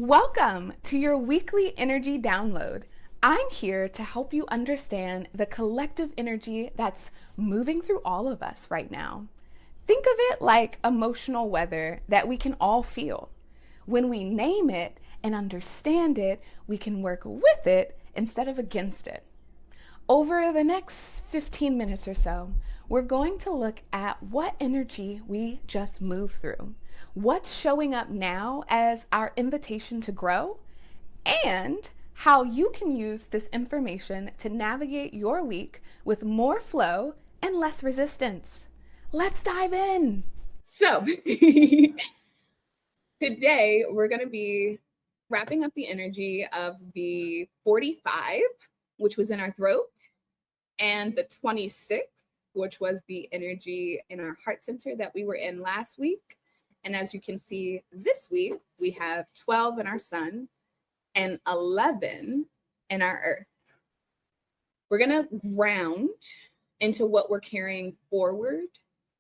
Welcome to your weekly energy download. I'm here to help you understand the collective energy that's moving through all of us right now. Think of it like emotional weather that we can all feel. When we name it and understand it, we can work with it instead of against it. Over the next 15 minutes or so, we're going to look at what energy we just moved through, what's showing up now as our invitation to grow, and how you can use this information to navigate your week with more flow and less resistance. Let's dive in. So, today we're going to be wrapping up the energy of the 45, which was in our throat, and the 26, which was the energy in our heart center that we were in last week. And as you can see, this week we have 12 in our sun and 11 in our earth. We're going to ground into what we're carrying forward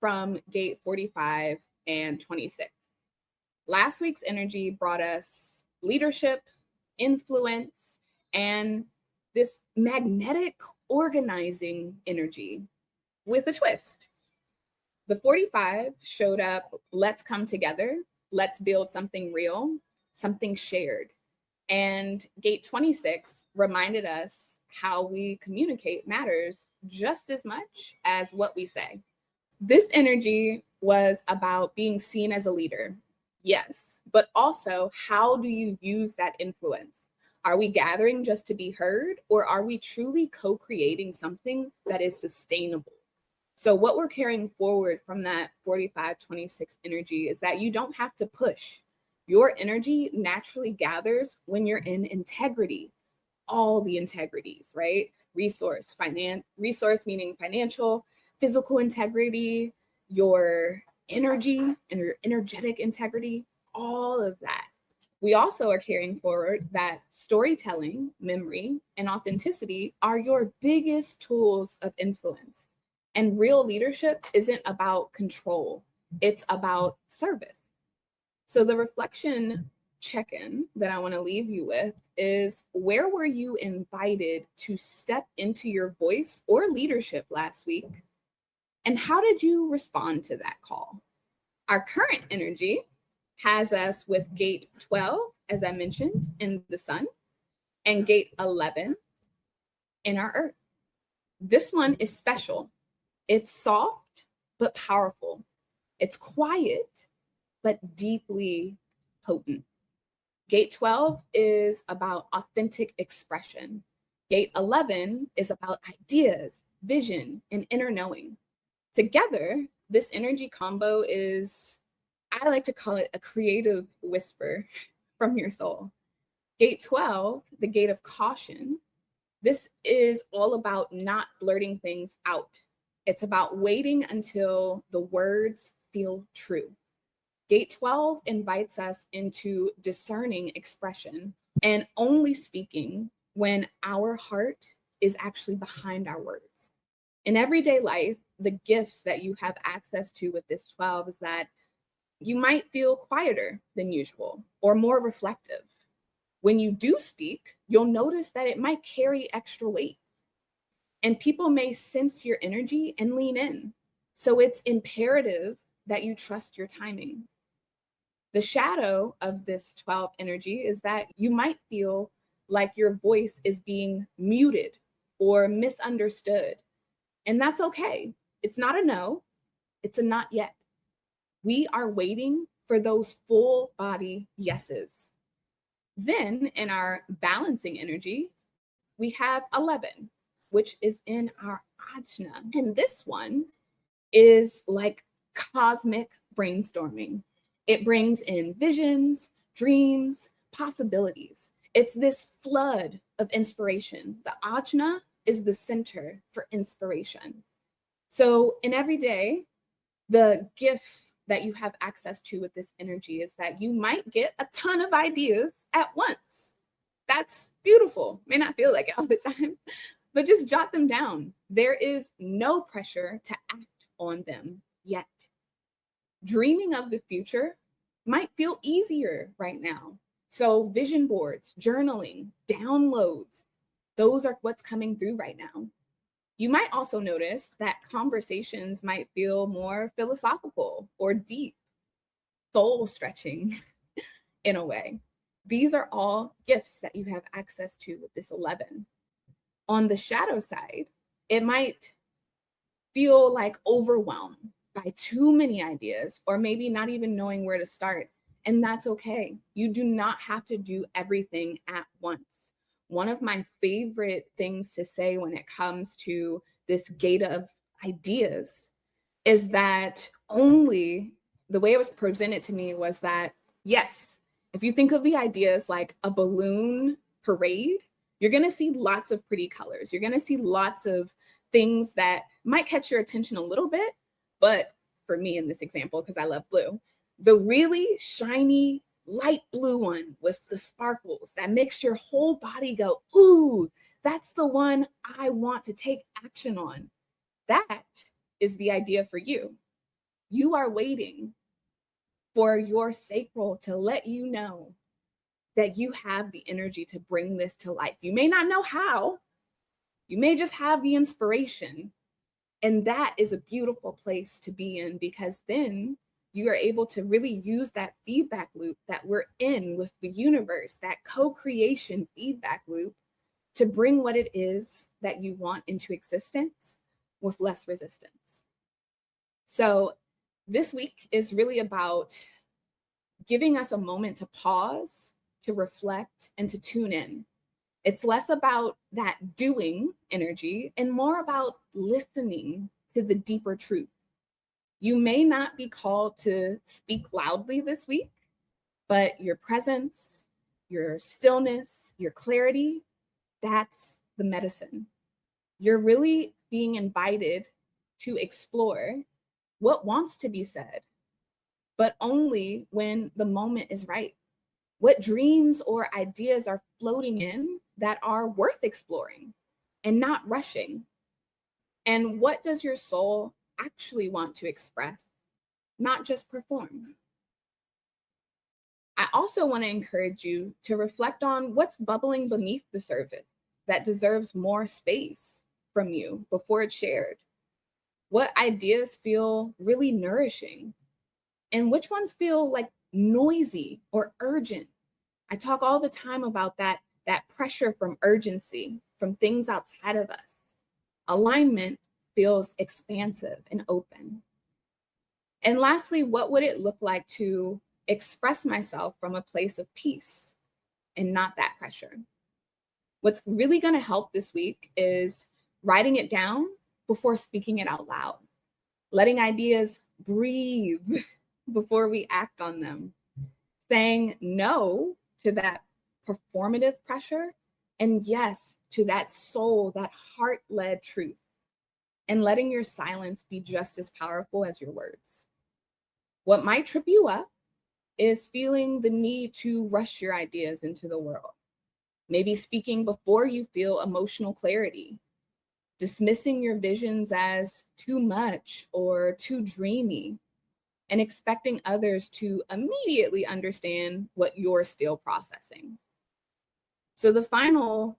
from gate 45 and 26. Last week's energy brought us leadership, influence, and this magnetic organizing energy with a twist. The 45 showed up, let's come together, let's build something real, something shared. And gate 26 reminded us how we communicate matters just as much as what we say. This energy was about being seen as a leader, yes, but also how do you use that influence? Are we gathering just to be heard, or are we truly co-creating something that is sustainable? So what we're carrying forward from that 45-26 energy is that you don't have to push. Your energy naturally gathers when you're in integrity, all the integrities, right? Resource meaning financial, physical integrity, your energy and your energetic integrity, all of that. We also are carrying forward that storytelling, memory, and authenticity are your biggest tools of influence. And real leadership isn't about control, it's about service. So the reflection check-in that I want to leave you with is, where were you invited to step into your voice or leadership last week? And how did you respond to that call? Our current energy has us with gate 12, as I mentioned, in the sun, and gate 11 in our earth. This one is special. It's soft, but powerful. It's quiet, but deeply potent. Gate 12 is about authentic expression. Gate 11 is about ideas, vision, and inner knowing. Together, this energy combo is, I like to call it a creative whisper from your soul. Gate 12, the gate of caution, this is all about not blurting things out. It's about waiting until the words feel true. Gate 12 invites us into discerning expression and only speaking when our heart is actually behind our words. In everyday life, the gifts that you have access to with this 12 is that you might feel quieter than usual or more reflective. When you do speak, you'll notice that it might carry extra weight. And people may sense your energy and lean in. So it's imperative that you trust your timing. The shadow of this 12 energy is that you might feel like your voice is being muted or misunderstood. And that's okay. It's not a no, it's a not yet. We are waiting for those full body yeses. Then in our balancing energy, we have 11, which is in our ajna. And this one is like cosmic brainstorming. It brings in visions, dreams, possibilities. It's this flood of inspiration. The ajna is the center for inspiration. So in every day, the gift that you have access to with this energy is that you might get a ton of ideas at once. That's beautiful. May not feel like it all the time, but just jot them down. There is no pressure to act on them yet. Dreaming of the future might feel easier right now. So vision boards, journaling, downloads, those are what's coming through right now. You might also notice that conversations might feel more philosophical or deep, soul stretching in a way. These are all gifts that you have access to with this 11. On the shadow side, it might feel like overwhelmed by too many ideas, or maybe not even knowing where to start. And that's okay. You do not have to do everything at once. One of my favorite things to say when it comes to this gate of ideas is that only the way it was presented to me was that, yes, if you think of the ideas like a balloon parade, you're going to see lots of pretty colors. You're going to see lots of things that might catch your attention a little bit. But for me in this example, because I love blue, the really shiny light blue one with the sparkles that makes your whole body go, ooh, that's the one I want to take action on. That is the idea for you. You are waiting for your sacral to let you know that you have the energy to bring this to life. You may not know how, you may just have the inspiration. And that is a beautiful place to be in, because then you are able to really use that feedback loop that we're in with the universe, that co-creation feedback loop, to bring what it is that you want into existence with less resistance. So this week is really about giving us a moment to pause, to reflect, and to tune in. It's less about that doing energy and more about listening to the deeper truth. You may not be called to speak loudly this week, but your presence, your stillness, your clarity, that's the medicine. You're really being invited to explore what wants to be said, but only when the moment is right. What dreams or ideas are floating in that are worth exploring and not rushing? And what does your soul actually want to express, not just perform? I also want to encourage you to reflect on what's bubbling beneath the surface that deserves more space from you before it's shared. What ideas feel really nourishing, and which ones feel like noisy or urgent? I talk all the time about that pressure from urgency, from things outside of us. Alignment feels expansive and open. And lastly, what would it look like to express myself from a place of peace and not that pressure? What's really going to help this week is writing it down before speaking it out loud, letting ideas breathe before we act on them, saying no to that performative pressure and yes to that soul, that heart-led truth, and letting your silence be just as powerful as your words. What might trip you up is feeling the need to rush your ideas into the world. Maybe speaking before you feel emotional clarity, dismissing your visions as too much or too dreamy, and expecting others to immediately understand what you're still processing. So the final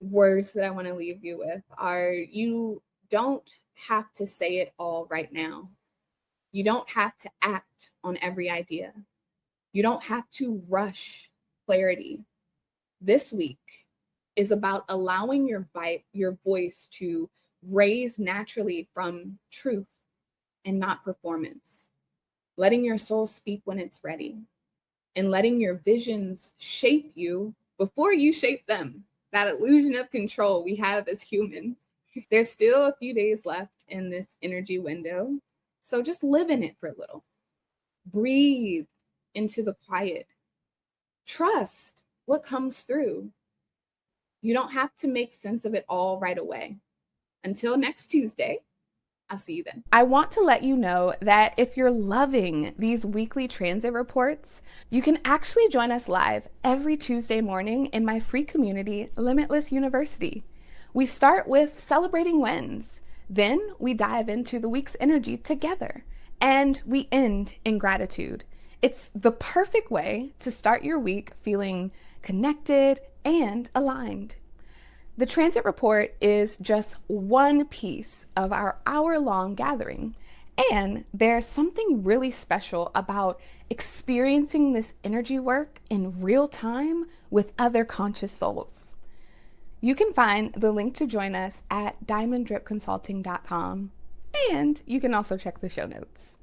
words that I want to leave you with are, you don't have to say it all right now. You don't have to act on every idea. You don't have to rush clarity. This week is about allowing your voice to raise naturally from truth and not performance, letting your soul speak when it's ready, and letting your visions shape you before you shape them. That illusion of control we have as humans. There's still a few days left in this energy window, so just live in it for a little. Breathe into the quiet. Trust what comes through. You don't have to make sense of it all right away. Until next Tuesday, I'll see you then. I want to let you know that if you're loving these weekly transit reports, you can actually join us live every Tuesday morning in my free community, Limitless University. We start with celebrating wins. Then we dive into the week's energy together, and we end in gratitude. It's the perfect way to start your week feeling connected and aligned. The transit report is just one piece of our hour-long gathering, and there's something really special about experiencing this energy work in real time with other conscious souls. You can find the link to join us at diamonddripconsulting.com, and you can also check the show notes.